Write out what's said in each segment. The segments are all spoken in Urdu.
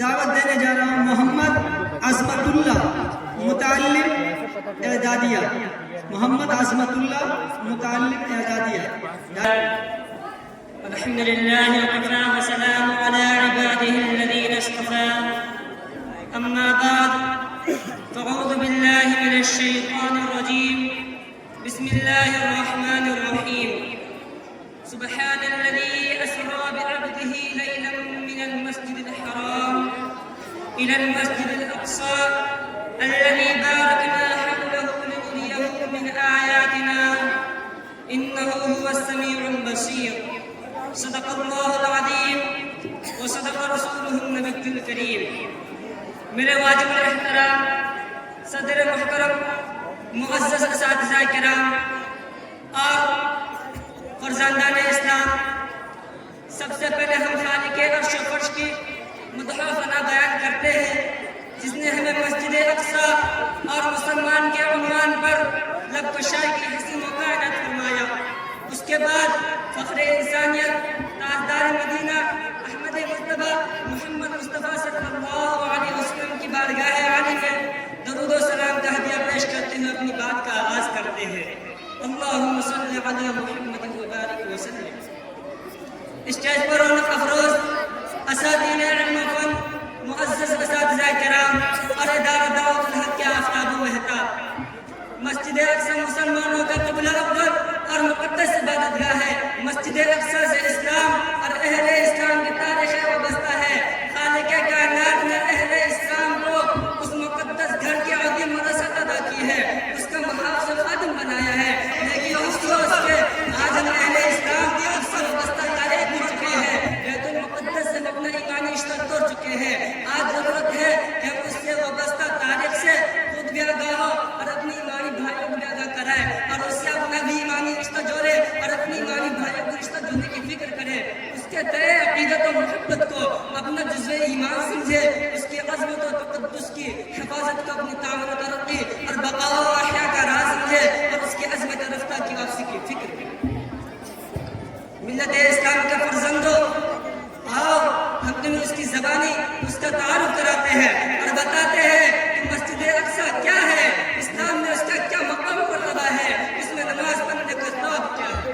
دعوت دینے جا رہا ہوں محمد عظمت اللہ متعلم اعدادیہ، محمد عظمت اللہ متعلم اعدادیہ۔ الحمد لله وكفى وسلام على عباده الذين اصطفى، أما بعد فأعوذ بالله من الشيطان الرجيم، بسم الله الرحمن الرحيم، سبحان الذي أسرى بعبده ليلا من المسجد الحرام إلى المسجد الأقصى الذي باركنا حوله لنريه من آياتنا إنه هو السميع البصير، صدق اللہ العظیم وصدق رسولہ النبی الکریم۔ میرے واجب الاحترام صدر محترم معزز اساتذہ کرام اور فرزندان اسلام، سب سے پہلے ہم خالق عرش و فرش کی مدح و ثنا بیان کرتے ہیں جس نے ہمیں مسجد اقصی اور مسلمان کے عنوان پر لب کشائی کی حسین موقع عنایت فرمایا۔ اس کے بعد فخر انسانیت تاجدار مدینہ احمد مصطفیٰ محمد مصطفیٰ صلی اللہ علیہ وسلم کی بارگاہ عالی میں درود و سلام کا ہدیہ پیش کرتے ہوئے اپنی بات کا آغاز کرتے ہیں۔ اللہم صلی علی محمد وبارک وسلم۔ اسٹیج پر رونق افروز اساتذین علم و فن، معزز اساتذہ کرام اور ادارہ دعوت الحق کے آفتاب و مہتاب، مسجد اقصی مسلمانوں کا قبلہ افضل اور مقدس عبادت گاہ ہے۔ مسجد اقصی سے اسلام اور اہل اسلام کی تاریخ وابستہ ہے۔ خالق کائنات نے اہل اسلام کو اس مقدس گھر کی عظیم وراثت ادا کی ہے، اس کا محافظ و خادم بنایا ہے، لیکن افسوس کہ آج ہم اہل اسلام کی اکثر وابستہ تاریخ ہو چکے ہیں، بیت المقدس سے اپنا ایمانی رشتہ توڑ چکے ہیں۔ آج ضرورت ہے کہ ہم اس سے وابستہ تاریخ سے خود بھی آگاہ ہو اور اپنی ایمانی بھائیوں کو بھی آگاہ کرائے اور اس سے اپنا بھی ایمانی رشتہ جوڑے اور اپنی ایمانی بھائیوں کو رشتہ جوڑنے کی فکر کرے، اس کے تئیں عقیدت و محبت کو اپنا جزو ایمان سمجھے، اس کی عظمت و تقدس کی حفاظت کو اپنی تعمیر و ترقی اور بقا و احیا کا راز سمجھے اور اس کی عظمت رفتہ کی واپسی کی فکر کرے۔ ملت اسلام کے فرزندوں، آؤ ہم تمہیں اس کی زبانی، اس کا تعارف کراتے ہیں اور بتاتے ہیں کہ مسجد اقصی کیا ہے، اسلام میں اس کا کیا مقام و مرتبہ ہے، اس میں نماز پڑھنے کا ثواب کیا ہے۔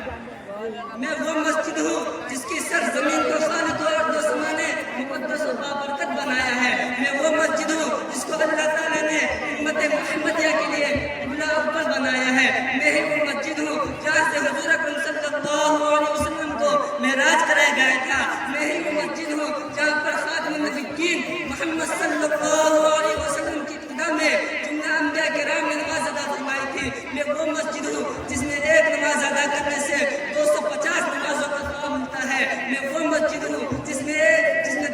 میں وہ مسجد ہوں جس کی سر زمین کو خالق و ارض و سما نے مقدس و بابرکت بنایا ہے۔ میں وہ مسجد ہوں جس کو اللہ تعالیٰ نے امت محمدیہ کے لیے قبلہ اول بنایا ہے۔ میں ہی وہ مسجد ہوں جہاں سے حضور اکرم صلی اللہ علیہ وسلم کو معراج کرایا گیا تھا۔ میں ہی وہ مسجد ہوں جہاں پر خاتم النبیین محمد صلی اللہ علیہ وسلم کی ابتدا میں جملہ انبیاء کرام نے نماز ادا فرمائی تھی۔ میں وہ مسجد ہوں جس میں ایک نماز ادا کرنے سے 250 نمازوں کا ثواب ملتا ہے۔ میں وہ مسجد ہوں جس میں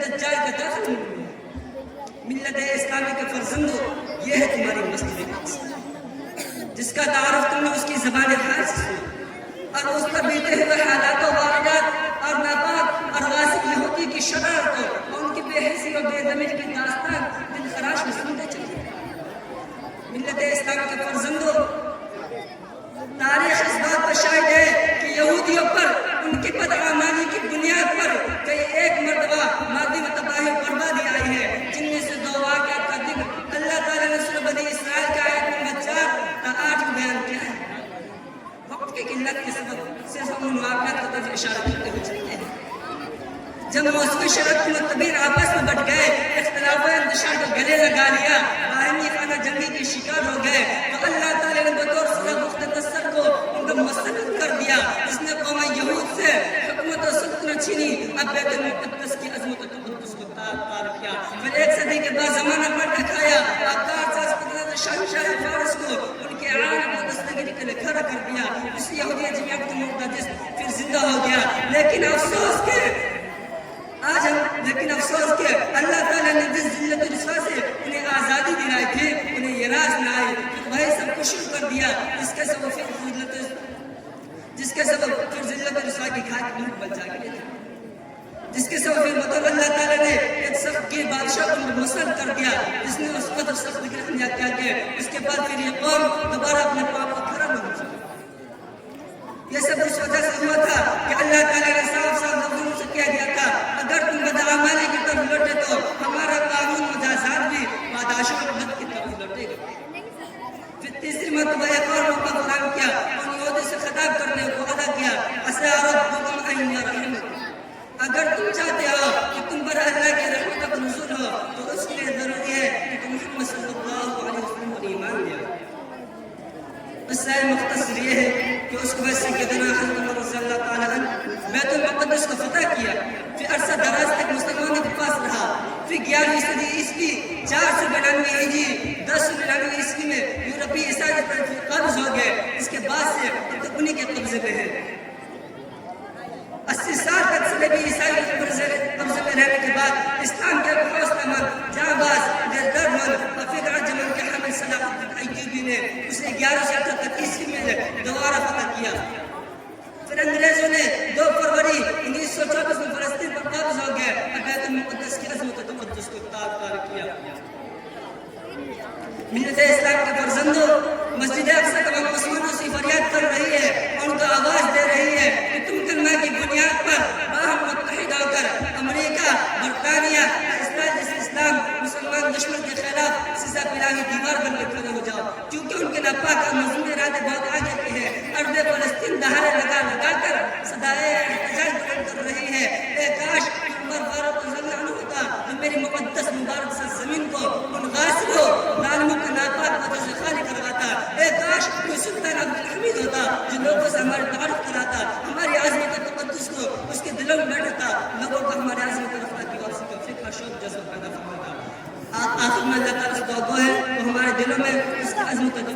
دجال کا داخل نہیں۔ ملت اسلامی کے فرزندوں، یہ ہے تمہاری مسجد اقصی جس کا تعارف تم نے اس کی زبان حال سے سنا اور اس پر بیتے ہوئے حالات و واقعات اور ناپاک اور غاصب یہودی کی شرارتوں اور ان کی بے حسی و بے ضمیر کی داستان دل خراش میں سنتے چلے۔ ملت اسلام کے فرزندوں، تاریخ اس بات پر شاہد ہے کہ یہودیوں پر ان کی بدعمالی کی بنیاد پر کئی ایک مرتبہ مادی و تباہی و بربادی آئی ہے، جن میں سے 2 واقعات کا ذکر اللہ تعالیٰ نے سورہ بنی اسرائیل کا آیت نمبر 4 تا 8 میں بیان کیا ہے۔ وقت کی قلت کے سبب صرف ہم ان واقعات کی طرف اشارہ کرتے ہوئے چلتے ہیں۔ جب موسمی شرط کے متبین آپس میں بٹ گئے، اختلاف و انتشار کو گلے لگا لیا، باہمی خانہ جنگی کے شکار ہو گئے، تو اللہ تعالیٰ نے بطور سزا مختصر کو ان کو مسلط کر دیا، جس نے قوم یہود سے حکومت و سلطنت چھینی، اب بیت المقدس کی عظمت و تقدس کو تار کیا۔ پھر 1 صدی کے بعد زمانہ پر دکھایا، آبدار ساز قدرت شہنشاہ فارس کو ان کے عالم و دستگیری کے لیے کھڑا کر دیا۔ اس یہودی جمعیت مقدس پھر زندہ ہو گیا، لیکن افسوس کہ اللہ تعالیٰ نے جس ذلت و رسوا سے انہیں آزادی دلائی تھی، انہیں یہ راز نہ آئی، وہی سب کو شروع کر دیا، جس کے سبب پھر ذلت و رسوا کی کھاک دودھ بن جا گئی تھی، جس کے سبب پھر مطلب اللہ تعالیٰ نے ایک سخت کی بادشاہ کو مسلط کر دیا، جس نے اس قدر سخت گرفتیا کیا کہ اس کے بعد پھر یہ قوم دوبارہ اپنے پاؤں پر کھڑا نہ ہو سکا۔ یہ سب اس وجہ سے ہوا تھا کہ اللہ تعالیٰ نے صاف صاف لفظوں سے کہہ دیا تھا، اگر تم بدعمالی کی طرف لوٹے تو ہمارا اس کے بعد سیدنا حضرت عمر رضی اللہ تعالیٰ عنہ بیت المقدس کو فتح کیا، پھر عرصہ دراز تک مسلمانوں کے پاس رہا، پھر 11ویں صدی عیسوی 492 ہجری 1099 عیسوی میں یورپی عیسائی پر قبض ہو گئے، اس کے بعد سے اب انہی کے قبضے میں ہے۔ 80 سال تک صلیبی عیسائی کے قبضے میں رہنے کے بعد اسلام کے حوصلہ مند، جاں باز، دلدار مند اور فکر جمن کے حامل صلاح الدین ایوبی نے اسے 1178 عیسوی میں دوبارہ فتح کیا۔ پھر انگریزوں نے 2 فروری 1924 میں فلسطین پر قابض ہو گئے اور بیت المقدس کی عظمت و تقدس کو تار کیا۔ ملت اسلام کے فرزندوں، مسجد اقصی تمام مسلمانوں سے فریاد کر رہی ہے اور ان کو آواز دے رہی ہے کہ تم کلمہ کی بنیاد پر باہم متحد ہو کر امریکہ، برطانیہ، اسرائیل جیسے اسلام مسلمان دشمن کے خلاف سزا پلانے کی دیوار بن کے کھڑے ہو جاؤ، کیونکہ ان کے ناپاک اور مظلوم ارادے بہت آگے کے ہیں۔ ارض فلسطین دہاڑے لگا کر صدائے احتجاج بلند کر رہی ہے۔ اے کاش عمر فاروق رضی اللہ عنہ ہوتا جو میری مقدس مبارک سرزمین کو ان غاصبوں ظالموں کے ناپاک وجہ سے خالی کرواتا۔ اے کاش کوئی سلطان عبدالحمید ہوتا جو لوگوں سے ہماری تعارف کراتا، ہماری عظمت و تقدس کو اس کے دلوں میں بیٹھتا، لوگوں کو ہمارے عظمت و رفعت کی واپسی کا فکر شوق جذبہ پیدا فرماتا۔ آخر میں اللہ تعالیٰ سے دعا ہے وہ ہمارے دلوں میں اس کی عظمت و